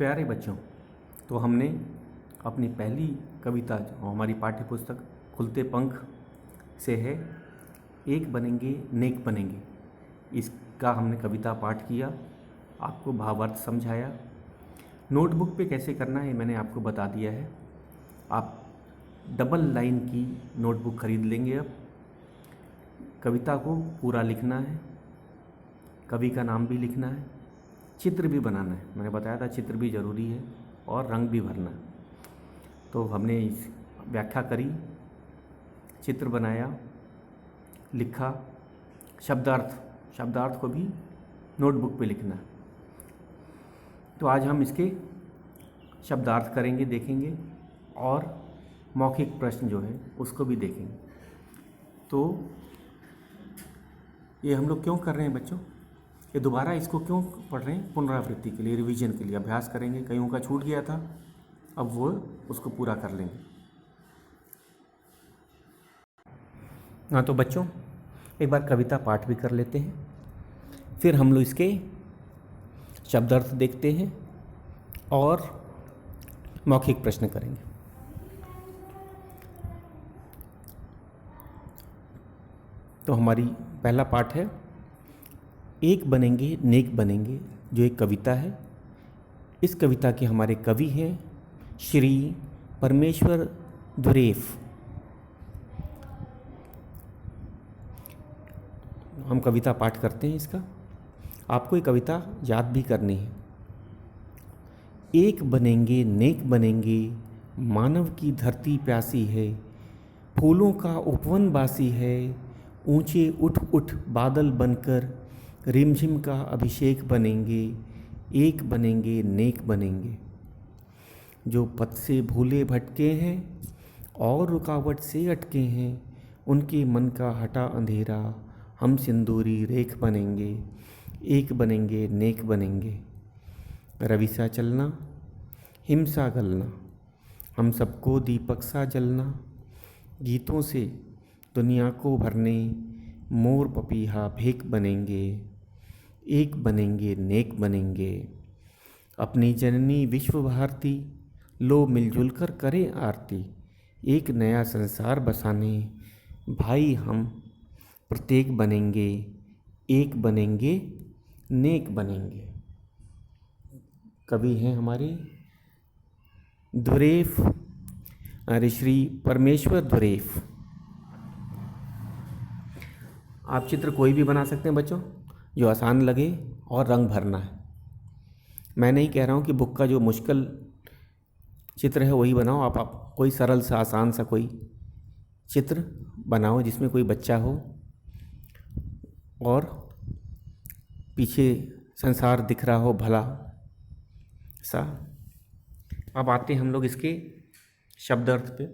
प्यारे बच्चों, तो हमने अपनी पहली कविता जो हमारी पाठ्य पुस्तक खुलते पंख से है, एक बनेंगे नेक बनेंगे, इसका हमने कविता पाठ किया, आपको भावार्थ समझाया। नोटबुक पे कैसे करना है मैंने आपको बता दिया है। आप डबल लाइन की नोटबुक खरीद लेंगे। अब कविता को पूरा लिखना है, कवि का नाम भी लिखना है, चित्र भी बनाना है। मैंने बताया था चित्र भी ज़रूरी है और रंग भी भरना है। तो हमने इस व्याख्या करी, चित्र बनाया, लिखा, शब्दार्थ को भी नोटबुक पे लिखना है। तो आज हम इसके शब्दार्थ करेंगे, देखेंगे और मौखिक प्रश्न जो है उसको भी देखेंगे। तो ये हम लोग क्यों कर रहे हैं बच्चों, ये दोबारा इसको क्यों पढ़ रहे हैं? पुनरावृत्ति के लिए, रिवीजन के लिए, अभ्यास करेंगे। कईयों का छूट गया था, अब वो उसको पूरा कर लेंगे। हाँ तो बच्चों, एक बार कविता पाठ भी कर लेते हैं, फिर हम लोग इसके शब्दार्थ देखते हैं और मौखिक प्रश्न करेंगे। तो हमारी पहला पाठ है, एक बनेंगे नेक बनेंगे, जो एक कविता है। इस कविता के हमारे कवि हैं श्री परमेश्वर धुरेफ। हम कविता पाठ करते हैं इसका। आपको ये कविता याद भी करनी है। एक बनेंगे नेक बनेंगे, मानव की धरती प्यासी है, फूलों का उपवन बासी है, ऊंचे उठ उठ बादल बनकर रिमझिम का अभिषेक बनेंगे। एक बनेंगे नेक बनेंगे, जो पथ से भूले भटके हैं और रुकावट से अटके हैं, उनके मन का हटा अंधेरा, हम सिंदूरी रेख बनेंगे। एक बनेंगे नेक बनेंगे, रवि सा चलना, हिमसा गलना, हम सबको दीपक सा जलना, गीतों से दुनिया को भरने, मोर पपीहा भेक बनेंगे। एक बनेंगे नेक बनेंगे, अपनी जननी विश्व भारती, लो मिलजुल कर करें आरती। एक नया संसार बसाने, भाई हम प्रत्येक बनेंगे। एक बनेंगे नेक बनेंगे। कवि हैं हमारे धुरेफ, श्री परमेश्वर धुरेफ। आप चित्र कोई भी बना सकते हैं बच्चों, जो आसान लगे, और रंग भरना है। मैं नहीं कह रहा हूँ कि बुक का जो मुश्किल चित्र है वही बनाओ। आप कोई सरल सा, आसान सा कोई चित्र बनाओ जिसमें कोई बच्चा हो और पीछे संसार दिख रहा हो भला सा। अब आते हैं हम लोग इसके शब्दार्थ पे।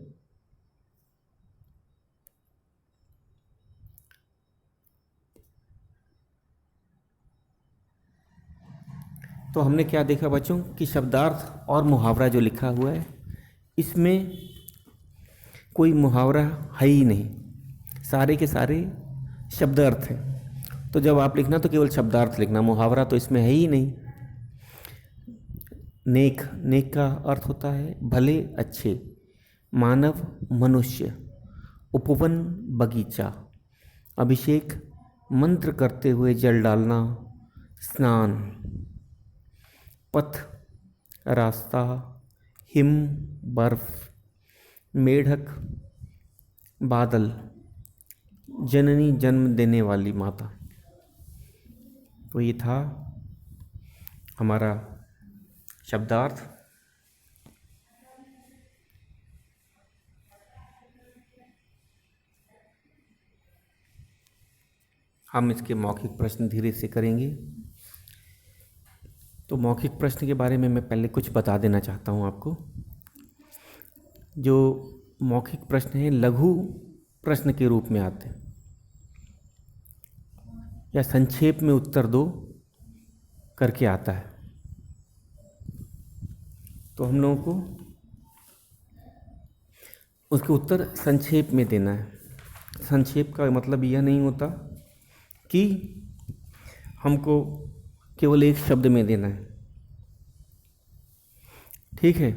तो हमने क्या देखा बच्चों कि शब्दार्थ और मुहावरा जो लिखा हुआ है, इसमें कोई मुहावरा है ही नहीं, सारे के सारे शब्दार्थ हैं। तो जब आप लिखना तो केवल शब्दार्थ लिखना, मुहावरा तो इसमें है ही नहीं। नेक, नेक का अर्थ होता है भले अच्छे, मानव मनुष्य, उपवन बगीचा, अभिषेक मंत्र करते हुए जल डालना, स्नान, पथ रास्ता, हिम बर्फ, मेढक बादल, जननी जन्म देने वाली माता। तो ये था हमारा शब्दार्थ। हम इसके मौखिक प्रश्न धीरे से करेंगे। तो मौखिक प्रश्न के बारे में मैं पहले कुछ बता देना चाहता हूँ आपको। जो मौखिक प्रश्न हैं लघु प्रश्न के रूप में आते हैं, या संक्षेप में उत्तर दो करके आता है। तो हम लोगों को उसके उत्तर संक्षेप में देना है। संक्षेप का मतलब यह नहीं होता कि हमको केवल एक शब्द में देना है। ठीक है,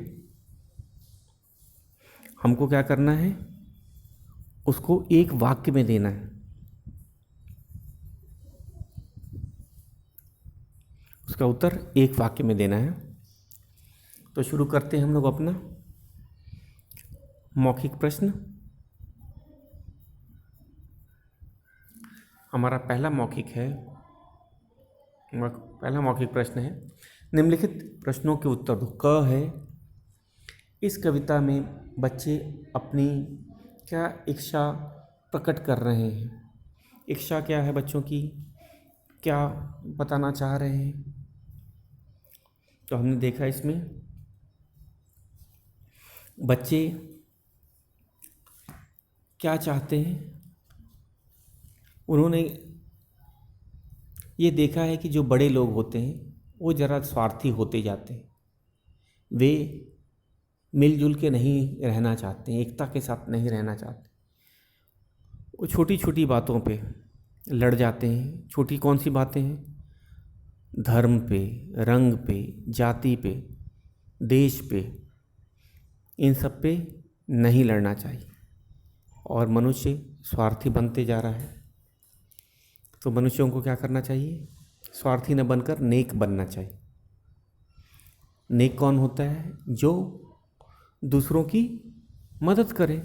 हमको क्या करना है, उसको एक वाक्य में देना है। उसका उत्तर एक वाक्य में देना है। तो शुरू करते हैं हम लोग अपना मौखिक प्रश्न। हमारा पहला मौखिक प्रश्न है, निम्नलिखित प्रश्नों के उत्तर दो। क है, इस कविता में बच्चे अपनी क्या इच्छा प्रकट कर रहे हैं? इच्छा क्या है बच्चों की, क्या बताना चाह रहे हैं? तो हमने देखा इसमें बच्चे क्या चाहते हैं। उन्होंने ये देखा है कि जो बड़े लोग होते हैं वो ज़रा स्वार्थी होते जाते हैं, वे मिलजुल के नहीं रहना चाहते हैं, एकता के साथ नहीं रहना चाहते। वो छोटी छोटी बातों पे लड़ जाते हैं। छोटी कौन सी बातें हैं? धर्म पे, रंग पे, जाति पे, देश पे, इन सब पे नहीं लड़ना चाहिए। और मनुष्य स्वार्थी बनते जा रहा है, तो मनुष्यों को क्या करना चाहिए? स्वार्थी न बनकर नेक बनना चाहिए। नेक कौन होता है? जो दूसरों की मदद करे।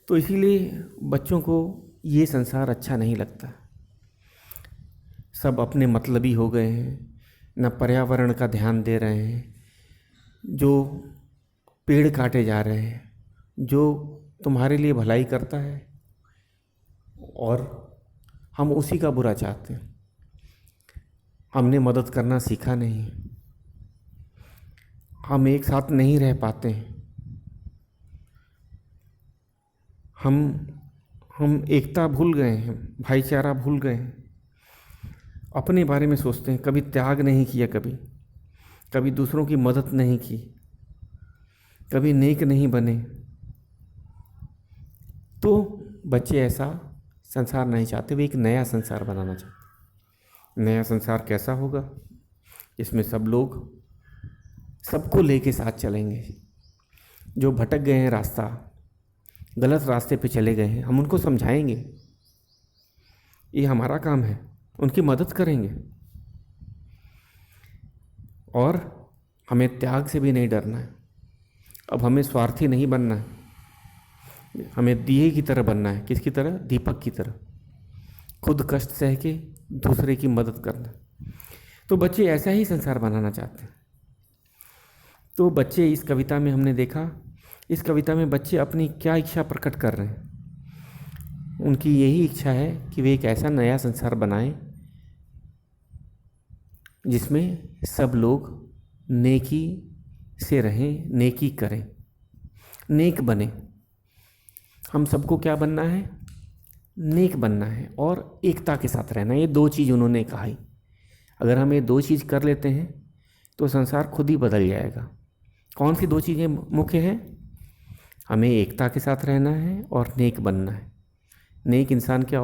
तो इसीलिए बच्चों को ये संसार अच्छा नहीं लगता। सब अपने मतलबी हो गए हैं, न पर्यावरण का ध्यान दे रहे हैं, जो पेड़ काटे जा रहे हैं, जो तुम्हारे लिए भलाई करता है और हम उसी का बुरा चाहते हैं। हमने मदद करना सीखा नहीं, हम एक साथ नहीं रह पाते हैं, हम एकता भूल गए हैं, भाईचारा भूल गए हैं, अपने बारे में सोचते हैं। कभी त्याग नहीं किया, कभी दूसरों की मदद नहीं की, कभी नेक नहीं बने। तो बच्चे ऐसा संसार नहीं चाहते, वे एक नया संसार बनाना चाहते। नया संसार कैसा होगा? इसमें सब लोग सबको लेके साथ चलेंगे। जो भटक गए हैं, रास्ता गलत रास्ते पे चले गए हैं, हम उनको समझाएंगे, ये हमारा काम है, उनकी मदद करेंगे। और हमें त्याग से भी नहीं डरना है। अब हमें स्वार्थी नहीं बनना है, हमें दिए की तरह बनना है। किसकी तरह? दीपक की तरह। खुद कष्ट सह के दूसरे की मदद करना। तो बच्चे ऐसा ही संसार बनाना चाहते हैं। तो बच्चे इस कविता में हमने देखा, इस कविता में बच्चे अपनी क्या इच्छा प्रकट कर रहे हैं। उनकी यही इच्छा है कि वे एक ऐसा नया संसार बनाएं जिसमें सब लोग नेकी से रहें, नेकी करें, नेक बने। हम सबको क्या बनना है? नेक बनना है और एकता के साथ रहना। ये दो चीज़ उन्होंने कहा ही। अगर हम ये दो चीज़ कर लेते हैं तो संसार खुद ही बदल जाएगा। कौन सी दो चीज़ें मुख्य हैं? हमें एकता के साथ रहना है और नेक बनना है। नेक इंसान क्या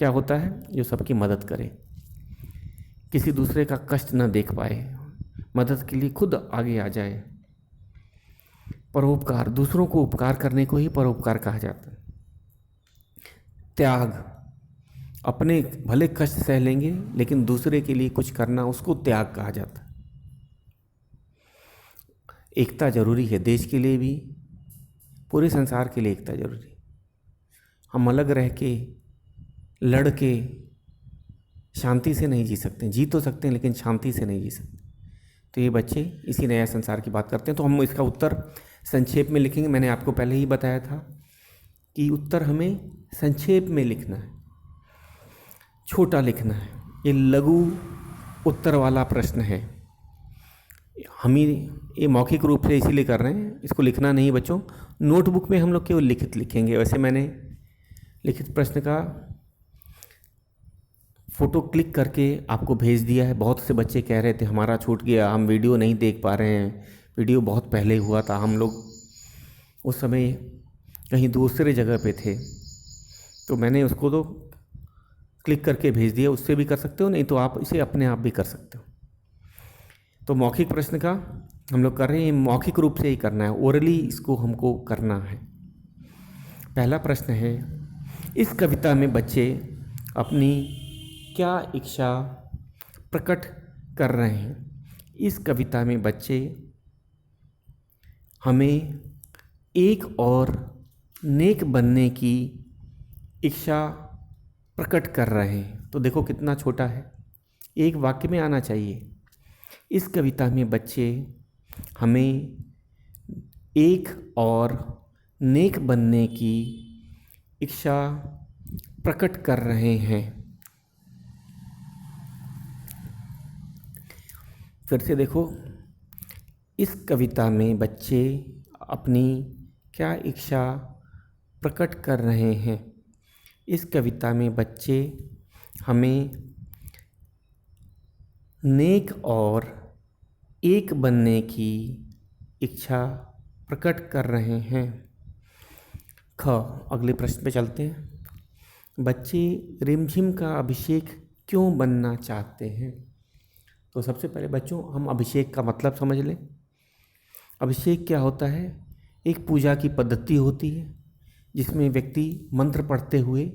होता है? जो सबकी मदद करे, किसी दूसरे का कष्ट न देख पाए, मदद के लिए खुद आगे आ जाए। परोपकार, दूसरों को उपकार करने को ही परोपकार कहा जाता है। त्याग, अपने भले कष्ट सह लेंगे लेकिन दूसरे के लिए कुछ करना, उसको त्याग कहा जाता है। एकता जरूरी है, देश के लिए भी, पूरे संसार के लिए एकता जरूरी है। हम अलग रह के, लड़ के शांति से नहीं जी सकते। जी तो सकते हैं लेकिन शांति से नहीं जी सकते। तो ये बच्चे इसी नया संसार की बात करते हैं। तो हम इसका उत्तर संक्षेप में लिखेंगे। मैंने आपको पहले ही बताया था कि उत्तर हमें संक्षेप में लिखना है, छोटा लिखना है। ये लघु उत्तर वाला प्रश्न है। हम ही ये मौखिक रूप से इसीलिए कर रहे हैं, इसको लिखना नहीं बच्चों। नोटबुक में हम लोग केवल लिखित लिखेंगे। वैसे मैंने लिखित प्रश्न का फ़ोटो क्लिक करके आपको भेज दिया है। बहुत से बच्चे कह रहे थे हमारा छूट गया, हम वीडियो नहीं देख पा रहे हैं। वीडियो बहुत पहले हुआ था, हम लोग उस समय कहीं दूसरे जगह पे थे, तो मैंने उसको तो क्लिक करके भेज दिया। उससे भी कर सकते हो, नहीं तो आप इसे अपने आप भी कर सकते हो। तो मौखिक प्रश्न का हम लोग कर रहे हैं, मौखिक रूप से ही करना है, ओरली इसको हमको करना है। पहला प्रश्न है, इस कविता में बच्चे अपनी क्या इच्छा प्रकट कर रहे हैं? इस कविता में बच्चे हमें एक और नेक बनने की इच्छा प्रकट कर रहे हैं। तो देखो कितना छोटा है, एक वाक्य में आना चाहिए। इस कविता में बच्चे हमें एक और नेक बनने की इच्छा प्रकट कर रहे हैं। फिर से देखो, इस कविता में बच्चे अपनी क्या इच्छा प्रकट कर रहे हैं? इस कविता में बच्चे हमें नेक और एक बनने की इच्छा प्रकट कर रहे हैं। ख, अगले प्रश्न पे चलते हैं। बच्चे रिमझिम का अभिषेक क्यों बनना चाहते हैं? तो सबसे पहले बच्चों हम अभिषेक का मतलब समझ लें। अभिषेक क्या होता है? एक पूजा की पद्धति होती है जिसमें व्यक्ति मंत्र पढ़ते हुए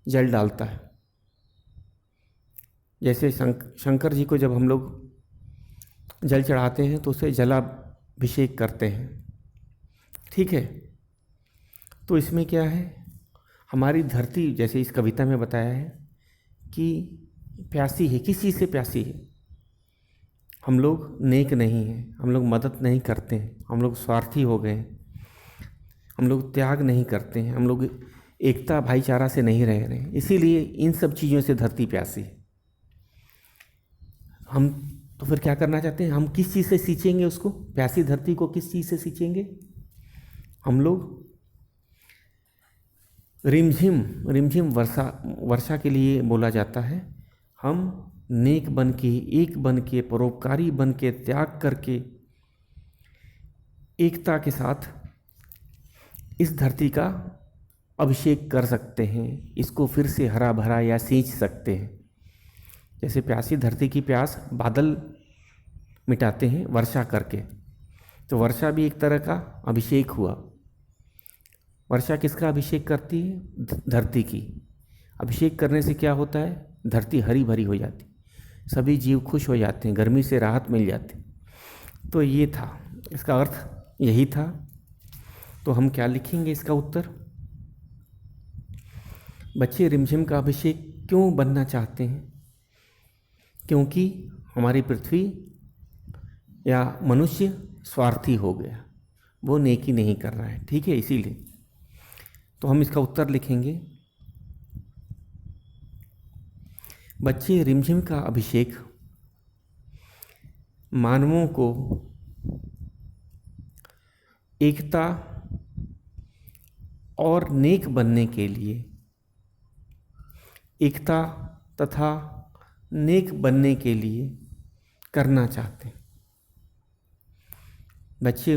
जल डालता है। जैसे शंकर जी को जब हम लोग जल चढ़ाते हैं तो उसे जलाभिषेक करते हैं, ठीक है। तो इसमें क्या है, हमारी धरती जैसे इस कविता में बताया है कि प्यासी है, किस चीज़ से प्यासी है? हम लोग नेक नहीं हैं, हम लोग मदद नहीं करते हैं, हम लोग स्वार्थी हो गए, हम लोग त्याग नहीं करते हैं, हम लोग एकता भाईचारा से नहीं रह रहे हैं। इसीलिए इन सब चीज़ों से धरती प्यासी है। हम तो फिर क्या करना चाहते हैं? हम किस चीज़ से सींचेंगे उसको? प्यासी धरती को किस चीज़ से सींचेंगे? हम लोग रिमझिम वर्षा के लिए बोला जाता है। हम नेक बन के, एक बन के, परोपकारी बन के, त्याग करके, एकता के साथ इस धरती का अभिषेक कर सकते हैं, इसको फिर से हरा भरा या सींच सकते हैं। जैसे प्यासी धरती की प्यास बादल मिटाते हैं वर्षा करके, तो वर्षा भी एक तरह का अभिषेक हुआ। वर्षा किसका अभिषेक करती है? धरती की। अभिषेक करने से क्या होता है? धरती हरी भरी हो जाती, सभी जीव खुश हो जाते हैं, गर्मी से राहत मिल जाती। तो ये था, इसका अर्थ यही था। तो हम क्या लिखेंगे इसका उत्तर? बच्चे रिमझिम का अभिषेक क्यों बनना चाहते हैं? क्योंकि हमारी पृथ्वी या मनुष्य स्वार्थी हो गया, वो नेकी नहीं कर रहा है, ठीक है, इसीलिए। तो हम इसका उत्तर लिखेंगे, बच्चे रिमझिम का अभिषेक मानवों को एकता और नेक बनने के लिए, एकता तथा नेक बनने के लिए करना चाहते हैं। बच्चे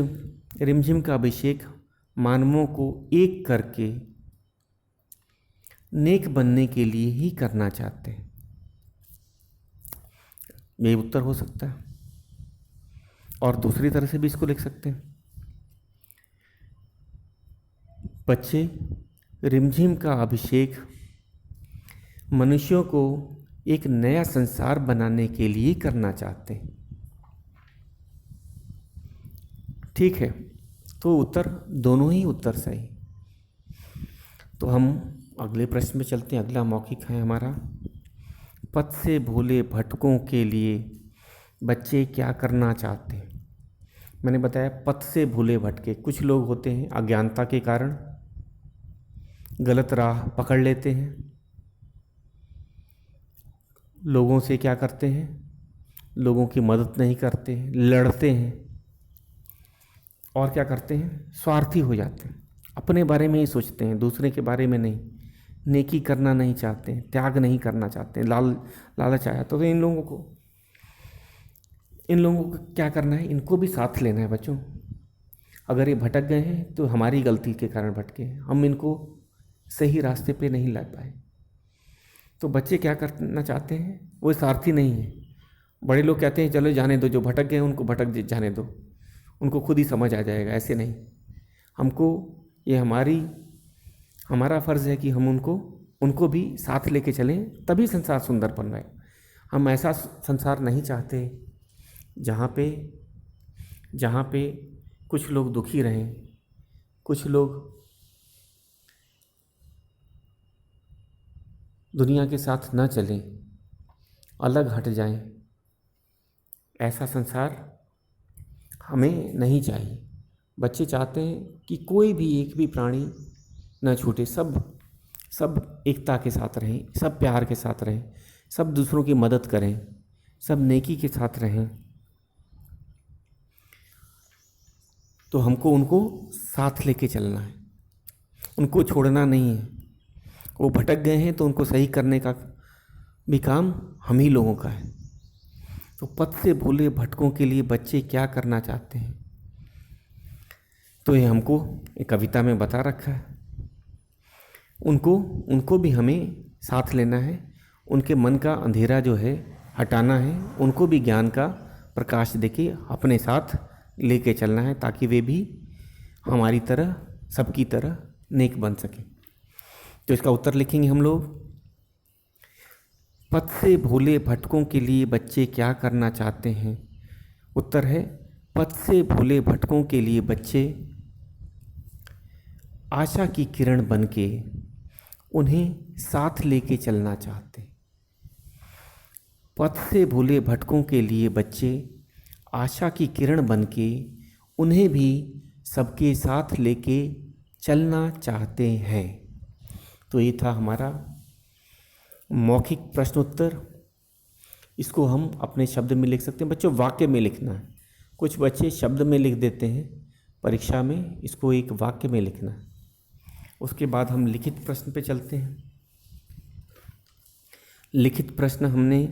रिमझिम का अभिषेक मानवों को एक करके नेक बनने के लिए ही करना चाहते हैं। ये उत्तर हो सकता है, और दूसरी तरह से भी इसको लिख सकते हैं। बच्चे रिमझिम का अभिषेक मनुष्यों को एक नया संसार बनाने के लिए करना चाहते हैं, ठीक है। तो उत्तर, दोनों ही उत्तर सही। तो हम अगले प्रश्न में चलते हैं। अगला मौखिक है हमारा, पथ से भूले भटकों के लिए बच्चे क्या करना चाहते हैं? मैंने बताया पथ से भूले भटके, कुछ लोग होते हैं अज्ञानता के कारण गलत राह पकड़ लेते हैं, लोगों से क्या करते हैं, लोगों की मदद नहीं करते हैं, लड़ते हैं, और क्या करते हैं, स्वार्थी हो जाते हैं, अपने बारे में ही सोचते हैं, दूसरे के बारे में नहीं, नेकी करना नहीं चाहते हैं, त्याग नहीं करना चाहते हैं, लालच आया तो इन लोगों को क्या करना है, इनको भी साथ लेना है बच्चों। अगर ये भटक गए हैं तो हमारी गलती के कारण भटके हैं, हम इनको सही रास्ते पे नहीं ला पाए। तो बच्चे क्या करना चाहते हैं, वो स्वार्थी नहीं है, बड़े लोग कहते हैं चलो जाने दो, जो भटक गए उनको भटक जाने दो, उनको खुद ही समझ आ जाएगा। ऐसे नहीं, हमको ये हमारा फ़र्ज़ है कि हम उनको भी साथ लेके चलें, तभी संसार सुंदर बन रहा है। हम ऐसा संसार नहीं चाहते जहाँ पे कुछ लोग दुखी रहें, कुछ लोग दुनिया के साथ न चलें, अलग हट जाएं। ऐसा संसार हमें नहीं चाहिए। बच्चे चाहते हैं कि कोई भी एक भी प्राणी न छूटे, सब एकता के साथ रहें, सब प्यार के साथ रहें, सब दूसरों की मदद करें, सब नेकी के साथ रहें। तो हमको उनको साथ लेके चलना है, उनको छोड़ना नहीं है। वो भटक गए हैं तो उनको सही करने का भी काम हम ही लोगों का है। तो पथ से भूले भटकों के लिए बच्चे क्या करना चाहते हैं, तो ये हमको एक कविता में बता रखा है। उनको भी हमें साथ लेना है, उनके मन का अंधेरा जो है हटाना है, उनको भी ज्ञान का प्रकाश देके अपने साथ लेके चलना है, ताकि वे भी हमारी तरह, सबकी तरह नेक बन सकें। तो इसका उत्तर लिखेंगे हम लोग। पथ से भूले भटकों के लिए बच्चे क्या करना चाहते हैं। उत्तर है, पथ से भूले भटकों के लिए बच्चे आशा की किरण बनके उन्हें साथ लेके चलना चाहते हैं। पथ से भूले भटकों के लिए बच्चे आशा की किरण बनके उन्हें भी सबके साथ लेके चलना चाहते हैं। तो ये था हमारा मौखिक प्रश्नोत्तर। इसको हम अपने शब्द में लिख सकते हैं। बच्चों, वाक्य में लिखना है। कुछ बच्चे शब्द में लिख देते हैं परीक्षा में, इसको एक वाक्य में लिखना है। उसके बाद हम लिखित प्रश्न पे चलते हैं। लिखित प्रश्न हमने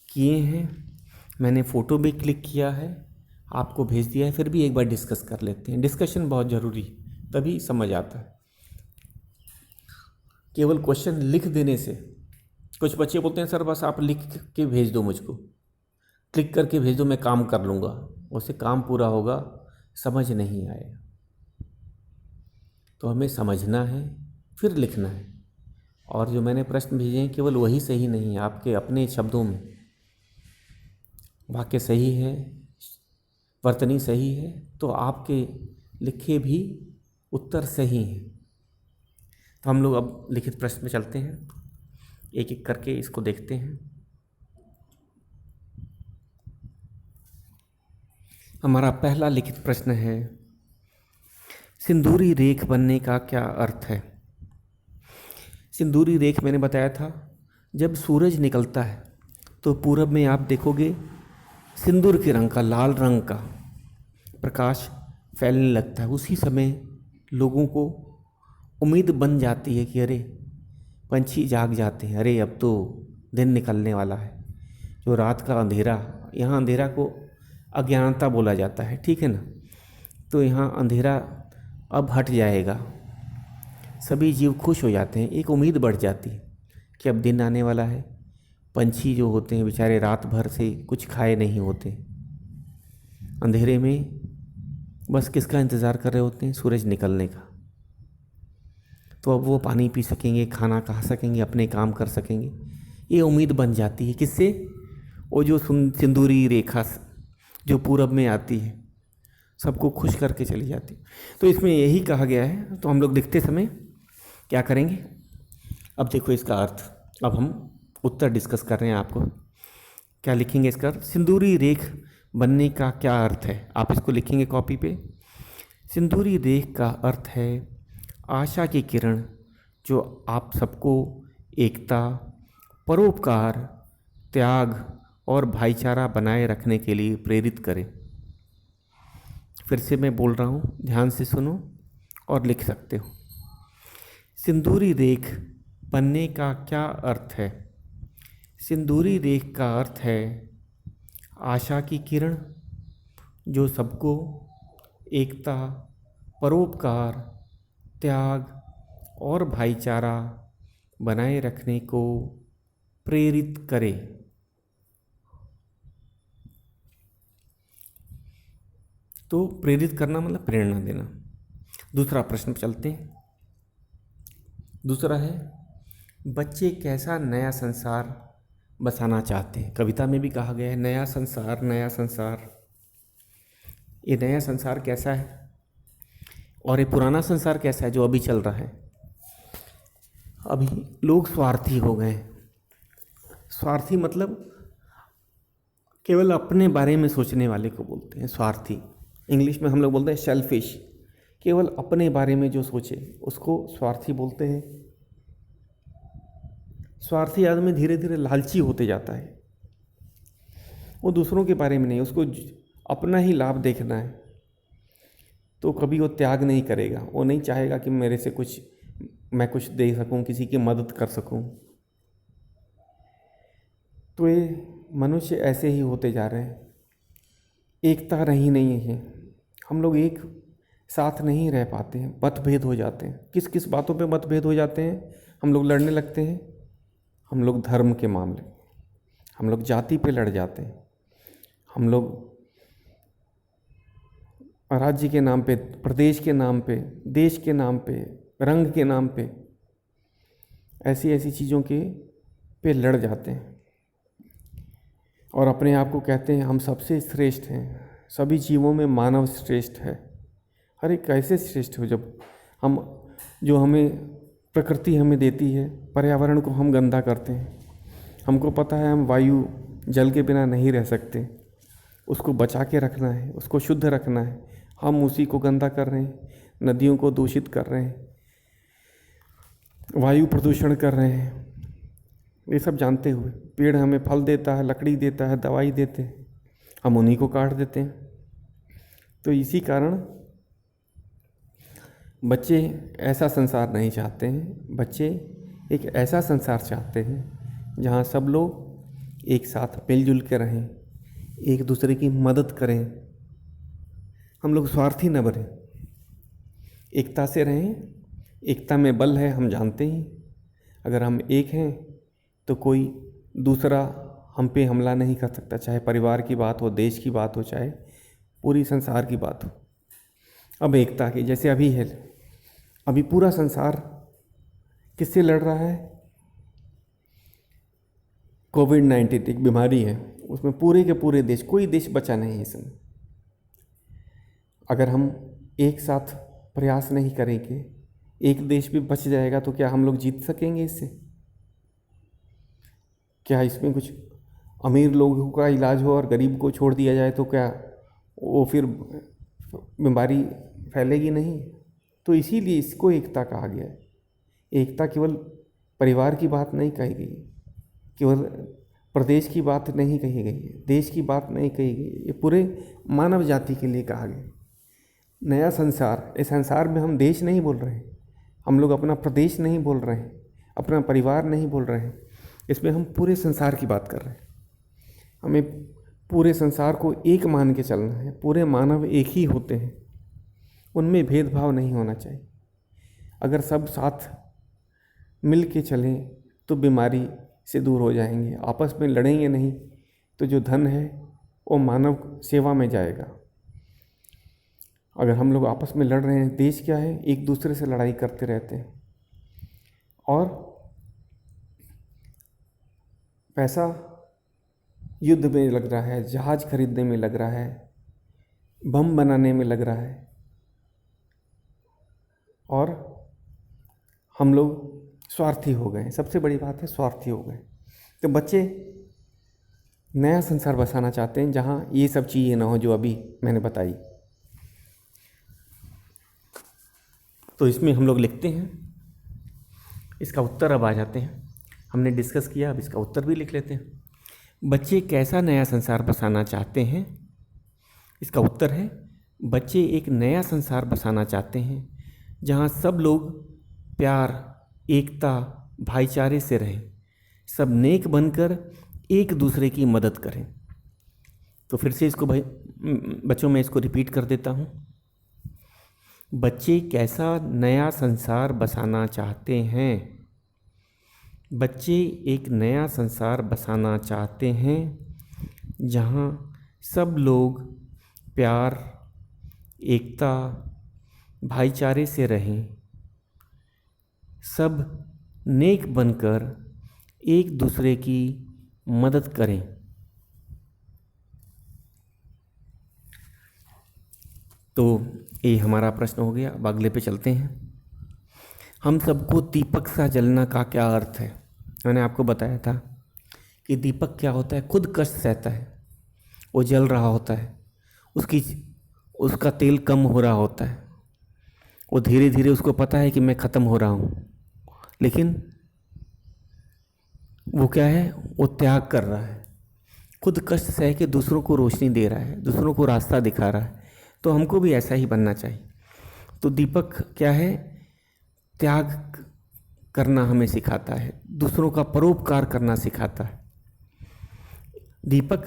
किए हैं, मैंने फ़ोटो भी क्लिक किया है, आपको भेज दिया है। फिर भी एक बार डिस्कस कर लेते हैं। डिस्कशन बहुत ज़रूरी, तभी समझ आता है। केवल क्वेश्चन लिख देने से, कुछ बच्चे बोलते हैं सर बस आप लिख के भेज दो, मुझको क्लिक करके भेज दो, मैं काम कर लूँगा। उससे काम पूरा होगा, समझ नहीं आएगा। तो हमें समझना है, फिर लिखना है। और जो मैंने प्रश्न भेजे हैं केवल वही सही नहीं है, आपके अपने शब्दों में वाक्य सही है, वर्तनी सही है, तो आपके लिखे भी उत्तर सही हैं। तो हम लोग अब लिखित प्रश्न में चलते हैं, एक एक करके इसको देखते हैं। हमारा पहला लिखित प्रश्न है, सिंदूरी रेख बनने का क्या अर्थ है। सिंदूरी रेख मैंने बताया था, जब सूरज निकलता है तो पूरब में आप देखोगे सिंदूर के रंग का, लाल रंग का प्रकाश फैलने लगता है। उसी समय लोगों को उम्मीद बन जाती है कि अरे, पंछी जाग जाते हैं, अरे अब तो दिन निकलने वाला है। जो रात का अंधेरा, यहाँ अंधेरा को अज्ञानता बोला जाता है, ठीक है ना। तो यहाँ अंधेरा अब हट जाएगा, सभी जीव खुश हो जाते हैं, एक उम्मीद बढ़ जाती है कि अब दिन आने वाला है। पंछी जो होते हैं बेचारे रात भर से कुछ खाए नहीं होते, अंधेरे में बस किसका इंतज़ार कर रहे होते हैं, सूरज निकलने का। तो अब वो पानी पी सकेंगे, खाना खा सकेंगे, अपने काम कर सकेंगे, ये उम्मीद बन जाती है। किससे? वो जो सिंदूरी रेखा जो पूरब में आती है, सबको खुश करके चली जाती है। तो इसमें यही कहा गया है। तो हम लोग लिखते समय क्या करेंगे, अब देखो इसका अर्थ, अब हम उत्तर डिस्कस कर रहे हैं। आपको क्या लिखेंगे इसका अर्थ, सिंदूरी रेख बनने का क्या अर्थ है, आप इसको लिखेंगे कॉपी पे। सिंदूरी रेख का अर्थ है आशा की किरण, जो आप सबको एकता, परोपकार, त्याग और भाईचारा बनाए रखने के लिए प्रेरित करे। फिर से मैं बोल रहा हूँ, ध्यान से सुनो और लिख सकते हो। सिंदूरी रेख बनने का क्या अर्थ है। सिंदूरी रेख का अर्थ है आशा की किरण, जो सबको एकता, परोपकार, त्याग और भाईचारा बनाए रखने को प्रेरित करे। तो प्रेरित करना मतलब प्रेरणा देना। दूसरा प्रश्न पे चलते हैं। दूसरा है, बच्चे कैसा नया संसार बसाना चाहते हैं। कविता में भी कहा गया है नया संसार, नया संसार। ये नया संसार कैसा है और ये पुराना संसार कैसा है जो अभी चल रहा है। अभी लोग स्वार्थी हो गए। स्वार्थी मतलब केवल अपने बारे में सोचने वाले को बोलते हैं स्वार्थी। इंग्लिश में हम लोग बोलते हैं सेल्फिश। केवल अपने बारे में जो सोचे उसको स्वार्थी बोलते हैं। स्वार्थी आदमी धीरे धीरे लालची होते जाता है। वो दूसरों के बारे में नहीं, उसको अपना ही लाभ देखना है, तो कभी वो त्याग नहीं करेगा। वो नहीं चाहेगा कि मेरे से मैं कुछ दे सकूं, किसी की मदद कर सकूं। तो ये मनुष्य ऐसे ही होते जा रहे हैं। एकता रही नहीं है। हम लोग एक साथ नहीं रह पाते हैं, मतभेद हो जाते हैं। किस किस बातों पे मतभेद हो जाते हैं, हम लोग लड़ने लगते हैं। हम लोग धर्म के मामले, हम लोग जाति पे लड़ जाते हैं, हम लोग राज्य के नाम पे, प्रदेश के नाम पे, देश के नाम पे, रंग के नाम पे, ऐसी ऐसी चीज़ों पे लड़ जाते हैं और अपने आप को कहते हैं हम सबसे श्रेष्ठ हैं, सभी जीवों में मानव श्रेष्ठ है। अरे कैसे श्रेष्ठ हो जब जो हमें प्रकृति हमें देती है, पर्यावरण को हम गंदा करते हैं। हमको पता है हम वायु जल के बिना नहीं रह सकते, उसको बचा के रखना है, उसको शुद्ध रखना है। हम उसी को गंदा कर रहे हैं, नदियों को दूषित कर रहे हैं, वायु प्रदूषण कर रहे हैं। ये सब जानते हुए पेड़ हमें फल देता है, लकड़ी देता है, दवाई देते हैं, हम उन्हीं को काट देते हैं। तो इसी कारण बच्चे ऐसा संसार नहीं चाहते हैं। बच्चे एक ऐसा संसार चाहते हैं जहाँ सब लोग एक साथ मिलजुल के रहें, एक दूसरे की मदद करें। हम लोग स्वार्थी न बने, एकता से रहें। एकता में बल है, हम जानते हैं। अगर हम एक हैं तो कोई दूसरा हम पे हमला नहीं कर सकता, चाहे परिवार की बात हो, देश की बात हो, चाहे पूरी संसार की बात हो। अब एकता की जैसे अभी है, अभी पूरा संसार किससे लड़ रहा है? कोविड-19 एक बीमारी है, उसमें पूरे के पूरे देश, कोई देश बचा नहीं है इसमें। अगर हम एक साथ प्रयास नहीं करेंगे, एक देश भी बच जाएगा तो क्या हम लोग जीत सकेंगे इससे? क्या इसमें कुछ अमीर लोगों का इलाज हो और गरीब को छोड़ दिया जाए तो क्या वो फिर बीमारी फैलेगी नहीं? तो इसीलिए इसको एकता कहा गया है। एकता केवल परिवार की बात नहीं कही गई, केवल प्रदेश की बात नहीं कही गई है, देश की बात नहीं कही गई, ये पूरे मानव जाति के लिए कहा गया। नया संसार, इस संसार में हम देश नहीं बोल रहे हैं, हम लोग अपना प्रदेश नहीं बोल रहे हैं, अपना परिवार नहीं बोल रहे हैं, इसमें हम पूरे संसार की बात कर रहे हैं। हमें पूरे संसार को एक मान के चलना है। पूरे मानव एक ही होते हैं, उनमें भेदभाव नहीं होना चाहिए। अगर सब साथ मिल के चलें तो बीमारी से दूर हो जाएंगे। आपस में लड़ेंगे नहीं तो जो धन है वो मानव सेवा में जाएगा। अगर हम लोग आपस में लड़ रहे हैं, देश क्या है, एक दूसरे से लड़ाई करते रहते हैं और पैसा युद्ध में लग रहा है, जहाज खरीदने में लग रहा है, बम बनाने में लग रहा है, और हम लोग स्वार्थी हो गए। सबसे बड़ी बात है स्वार्थी हो गए। तो बच्चे नया संसार बसाना चाहते हैं जहाँ ये सब चीज़ें ना हो जो अभी मैंने बताई। तो इसमें हम लोग लिखते हैं, इसका उत्तर अब आ जाते हैं। हमने डिस्कस किया, अब इसका उत्तर भी लिख लेते हैं। बच्चे कैसा नया संसार बसाना चाहते हैं? इसका उत्तर है, बच्चे एक नया संसार बसाना चाहते हैं जहाँ सब लोग प्यार, एकता, भाईचारे से रहें, सब नेक बनकर एक दूसरे की मदद करें। तो फिर से इसको बच्चों में इसको रिपीट कर देता हूँ। बच्चे कैसा नया संसार बसाना चाहते हैं? बच्चे एक नया संसार बसाना चाहते हैं जहाँ सब लोग प्यार, एकता भाईचारे से रहें, सब नेक बनकर एक दूसरे की मदद करें। तो ये हमारा प्रश्न हो गया। अब अगले पे चलते हैं। हम सबको दीपक सा जलना का क्या अर्थ है? मैंने आपको बताया था कि दीपक क्या होता है, खुद कष्ट सहता है, वो जल रहा होता है, उसका तेल कम हो रहा होता है, वो धीरे धीरे उसको पता है कि मैं ख़त्म हो रहा हूँ, लेकिन वो क्या है, वो त्याग कर रहा है, खुद कष्ट सह के दूसरों को रोशनी दे रहा है, दूसरों को रास्ता दिखा रहा है। तो हमको भी ऐसा ही बनना चाहिए। तो दीपक क्या है, त्याग करना हमें सिखाता है, दूसरों का परोपकार करना सिखाता है। दीपक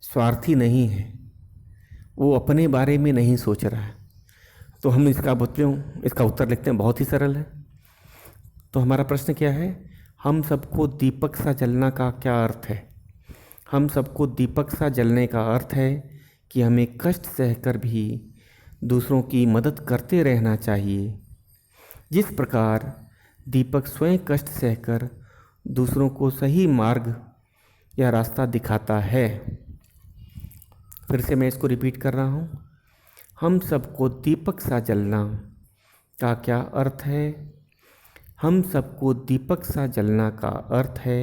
स्वार्थी नहीं है, वो अपने बारे में नहीं सोच रहा है। तो हम इसका उत्तर लिखते हैं, बहुत ही सरल है। तो हमारा प्रश्न क्या है, हम सबको दीपक सा जलना का क्या अर्थ है? हम सबको दीपक सा जलने का अर्थ है कि हमें कष्ट सहकर भी दूसरों की मदद करते रहना चाहिए। जिस प्रकार दीपक स्वयं कष्ट सहकर दूसरों को सही मार्ग या रास्ता दिखाता है। फिर से मैं इसको रिपीट कर रहा हूँ। हम सबको दीपक सा जलना का क्या अर्थ है? हम सबको दीपक सा जलना का अर्थ है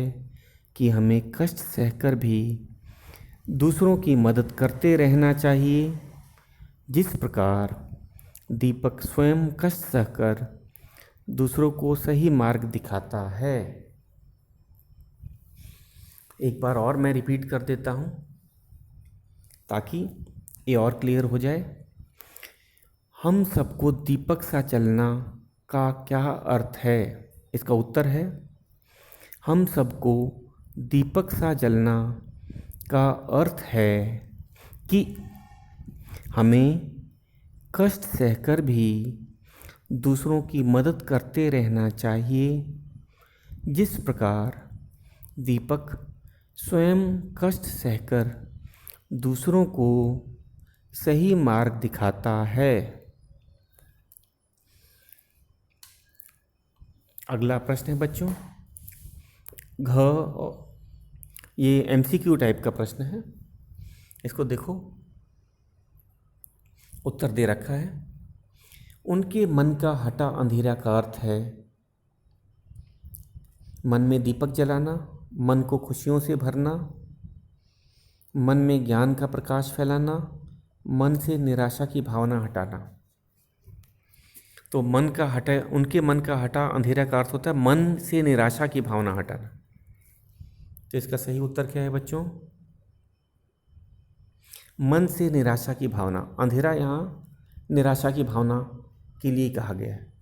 कि हमें कष्ट सहकर भी दूसरों की मदद करते रहना चाहिए। जिस प्रकार दीपक स्वयं कष्ट सहकर दूसरों को सही मार्ग दिखाता है। एक बार और मैं रिपीट कर देता हूँ ताकि ये और क्लियर हो जाए। हम सबको दीपक सा जलना का क्या अर्थ है? इसका उत्तर है, हम सबको दीपक सा जलना का अर्थ है कि हमें कष्ट सहकर भी दूसरों की मदद करते रहना चाहिए। जिस प्रकार दीपक स्वयं कष्ट सहकर दूसरों को सही मार्ग दिखाता है। अगला प्रश्न है बच्चों, ये एमसीक्यू टाइप का प्रश्न है। इसको देखो, उत्तर दे रखा है। उनके मन का हटा अंधेरा का अर्थ है मन में दीपक जलाना, मन को खुशियों से भरना, मन में ज्ञान का प्रकाश फैलाना, मन से निराशा की भावना हटाना। तो उनके मन का हटा अंधेरा का अर्थ होता है मन से निराशा की भावना हटाना। तो इसका सही उत्तर क्या है बच्चों? मन से निराशा की भावना। अंधेरा यहाँ निराशा की भावना के लिए कहा गया है।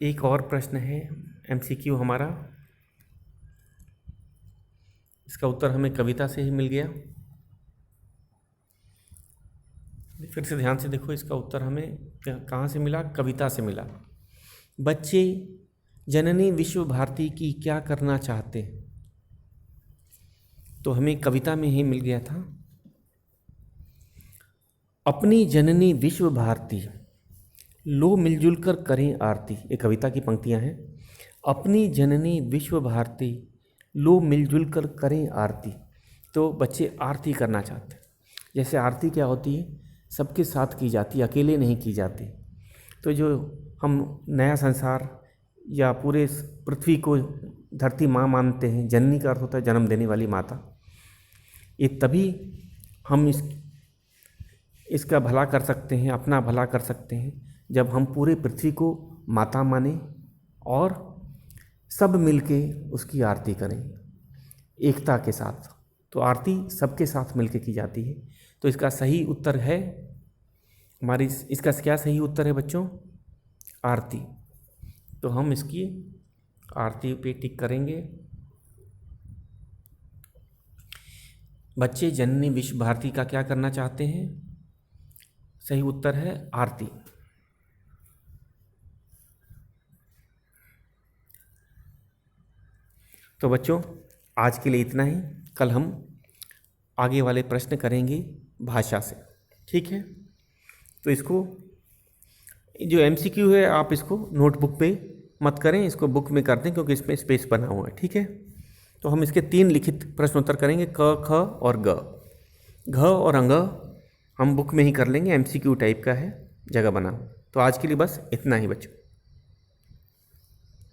एक और प्रश्न है एमसीक्यू हमारा, इसका उत्तर हमें कविता से ही मिल गया। फिर से ध्यान से देखो, इसका उत्तर हमें कहाँ से मिला? कविता से मिला। बच्चे जननी विश्व भारती की क्या करना चाहते? तो हमें कविता में ही मिल गया था। अपनी जननी विश्व भारती लो मिलजुल कर करें आरती। ये कविता की पंक्तियां हैं। अपनी जननी विश्व भारती लो मिलजुल कर करें आरती। तो बच्चे आरती करना चाहते हैं। जैसे आरती क्या होती है, सबके साथ की जाती है, अकेले नहीं की जाती। तो जो हम नया संसार या पूरे पृथ्वी को धरती माँ मानते हैं, जननी का अर्थ होता है जन्म देने वाली माता। ये तभी हम इसका भला कर सकते हैं, अपना भला कर सकते हैं, जब हम पूरे पृथ्वी को माता माने और सब मिलके उसकी आरती करें एकता के साथ। तो आरती सबके साथ मिलके की जाती है। तो इसका सही उत्तर है इसका क्या सही उत्तर है बच्चों? आरती। तो हम इसकी आरती पे टिक करेंगे। बच्चे जननी विश्व भारती का क्या करना चाहते हैं? सही उत्तर है आरती। तो बच्चों आज के लिए इतना ही। कल हम आगे वाले प्रश्न करेंगे भाषा से। ठीक है, तो इसको जो MCQ है आप इसको नोटबुक पे मत करें, इसको बुक में कर दें क्योंकि इसमें स्पेस बना हुआ है। ठीक है, तो हम इसके 3 लिखित प्रश्नोत्तर करेंगे, क, ख और ग। घ और अंग हम बुक में ही कर लेंगे, MCQ टाइप का है, जगह बना। तो आज के लिए बस इतना ही बच्चों।